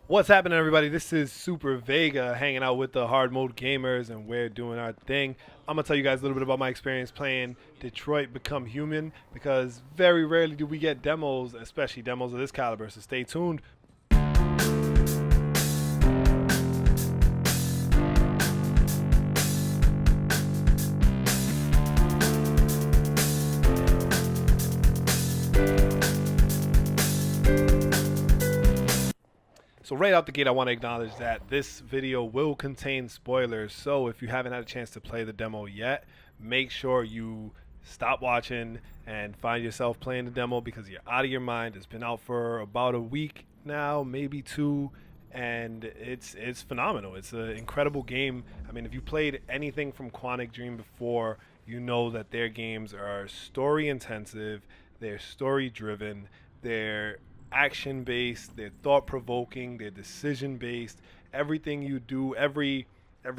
What's happening, everybody? This is Super Vega hanging out with the hard mode gamers, and we're doing our thing. I'm gonna tell you guys a little bit about my experience playing Detroit Become Human because very rarely do we get demos, especially demos of this caliber. So stay tuned. So right out the gate, I want to acknowledge that this video will contain spoilers. So if you haven't had a chance to play the demo yet, make sure you stop watching and find yourself playing the demo because you're out of your mind. It's been out for about a week now, maybe two, and it's phenomenal. It's an incredible game. I mean, if you played anything from Quantic Dream before, you know that their games are story intensive, they're story driven, they're action based, they're thought provoking, they're decision based. Everything you do, every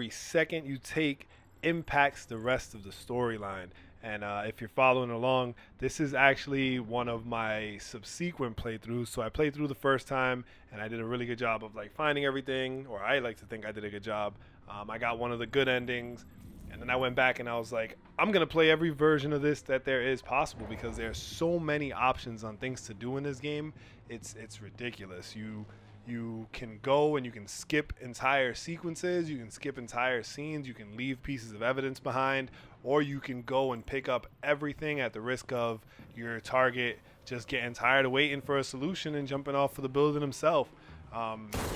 second you take impacts the rest of the storyline. And if you're following along, this is actually one of my subsequent playthroughs. So I played through the first time, and I did a really good job of like finding everything, or I like to think I did a good job. I got one of the good endings, and then I went back and I was like, I'm gonna play every version of this that there is possible because there's so many options on things to do in this game. It's ridiculous. You can go and you can skip entire sequences, you can skip entire scenes, you can leave pieces of evidence behind, or you can go and pick up everything at the risk of your target just getting tired of waiting for a solution and jumping off of the building himself.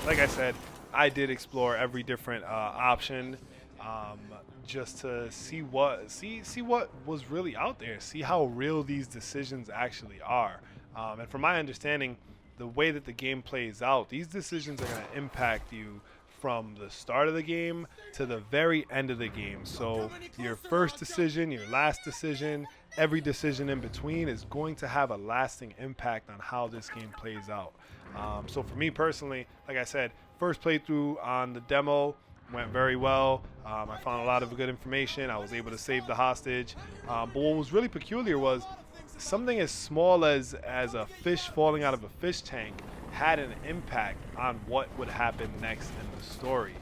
Like I said, I did explore every different option, um, just to see what was really out there, see how real these decisions actually are. And from my understanding, the way that the game plays out, these decisions are going to impact you from the start of the game to the very end of the game. So your first decision, your last decision, every decision in between is going to have a lasting impact on how this game plays out. So for me personally, like I said, first playthrough on the demo went very well. I found a lot of good information. I was able to save the hostage. But what was really peculiar was something as small as a fish falling out of a fish tank had an impact on what would happen next in the story.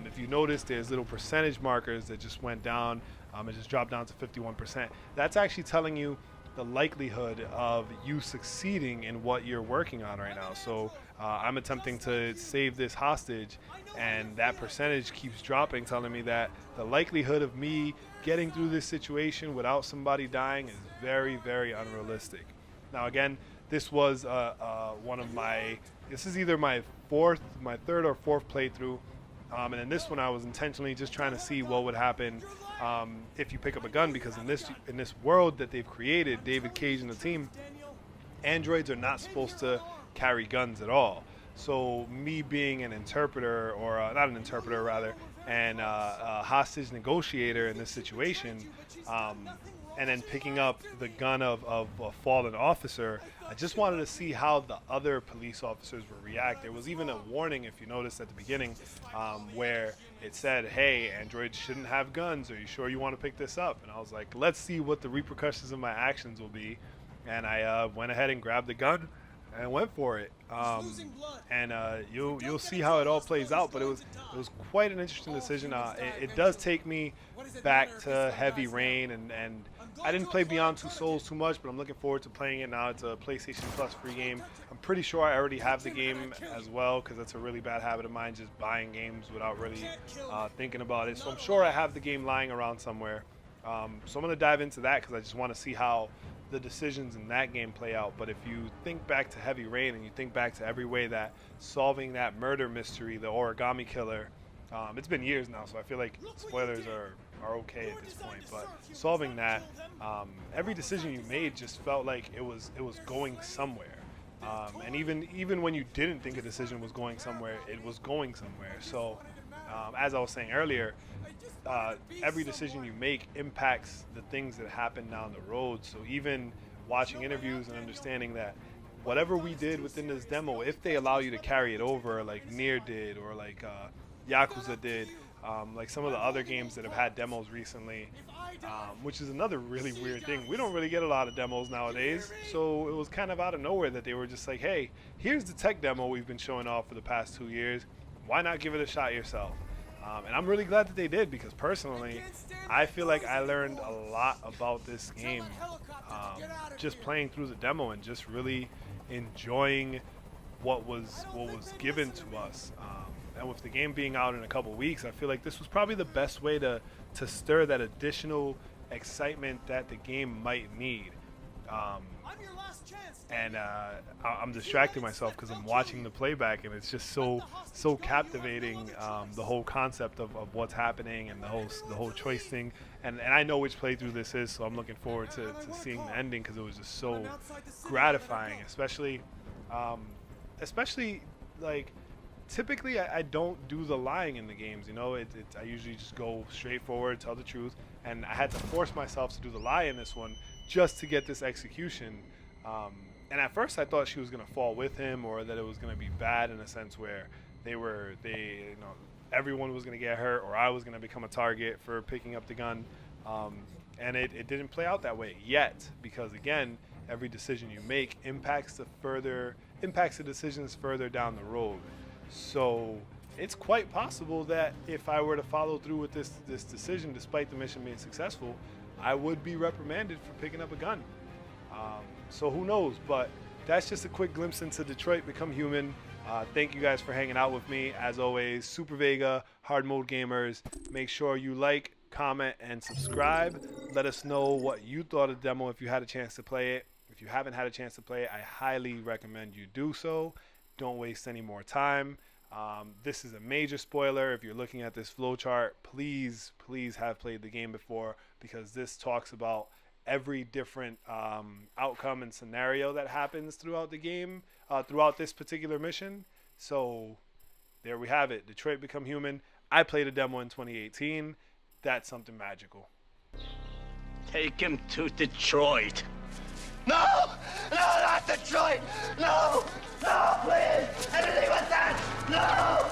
If you notice, there's little percentage markers that just went down. It just dropped down to 51%. That's actually telling you the likelihood of you succeeding in what you're working on right now. So I'm attempting to save this hostage, and that percentage keeps dropping, telling me that the likelihood of me getting through this situation without somebody dying is very, very unrealistic. Now, again, this was one of my. This is either my third or fourth playthrough. And in this one, I was intentionally just trying to see what would happen if you pick up a gun, because in this world that they've created, David Cage and the team, androids are not supposed to carry guns at all. So me being an interpreter, or not an interpreter rather, and a hostage negotiator in this situation, um, and then picking up the gun of a fallen officer, I just wanted to see how the other police officers would react. There was even a warning, if you noticed at the beginning, where it said, "Hey, androids shouldn't have guns. Are you sure you want to pick this up?" And I was like, "Let's see what the repercussions of my actions will be." And I went ahead and grabbed the gun and went for it. And you'll see how it all plays out. But it was quite an interesting decision. It does take me back to Heavy Rain, and I didn't play Beyond Two Souls too much, but I'm looking forward to playing it now. It's a PlayStation Plus free game. I'm pretty sure I already have the game as well, because that's a really bad habit of mine, just buying games without really thinking about it. So I'm sure I have the game lying around somewhere. So I'm going to dive into that because I just want to see how the decisions in that game play out. But if you think back to Heavy Rain and you think back to every way that solving that murder mystery, the origami killer, it's been years now, so I feel like spoilers are okay at this point. But solving that, every decision you made just felt like it was going somewhere. And even when you didn't think a decision was going somewhere, it was going somewhere. So as I was saying earlier, every decision you make impacts the things that happen down the road. So even watching interviews and understanding that whatever we did within this demo, if they allow you to carry it over, like Nier did, or like Yakuza did, like some of the other games that have had demos recently, which is another really weird thing. We don't really get a lot of demos nowadays, so it was kind of out of nowhere that they were just like, hey, here's the tech demo we've been showing off for the past 2 years. Why not give it a shot yourself? And I'm really glad that they did, because personally, I feel like I learned a lot about this game just playing through the demo and just really enjoying what was given to us. And with the game being out in a couple weeks, I feel like this was probably the best way to stir that additional excitement that the game might need. I'm distracting myself because I'm watching the playback, and it's just so captivating, the whole concept of what's happening and the whole choice thing. And I know which playthrough this is, so I'm looking forward to seeing the ending, because it was just so gratifying, especially like, typically I don't do the lying in the games, you know. I usually just go straight forward, tell the truth, and I had to force myself to do the lie in this one just to get this execution. And at first I thought she was going to fall with him, or that it was going to be bad in a sense where everyone was going to get hurt, or I was going to become a target for picking up the gun. And it didn't play out that way yet, because again, every decision you make impacts the decisions further down the road. So it's quite possible that if I were to follow through with this decision, despite the mission being successful, I would be reprimanded for picking up a gun. So who knows? But that's just a quick glimpse into Detroit Become Human. Thank you guys for hanging out with me. As always, Super Vega, Hard Mode Gamers. Make sure you like, comment, and subscribe. Let us know what you thought of the demo if you had a chance to play it. If you haven't had a chance to play it, I highly recommend you do so. Don't waste any more time. This is a major spoiler. If you're looking at this flowchart, please have played the game before, because this talks about every different outcome and scenario that happens throughout the game, throughout this particular mission. So there we have it. Detroit Become Human. I played a demo in 2018. That's something magical. Take him to Detroit. No! No, not Detroit! No! No, please! Anything but that! No!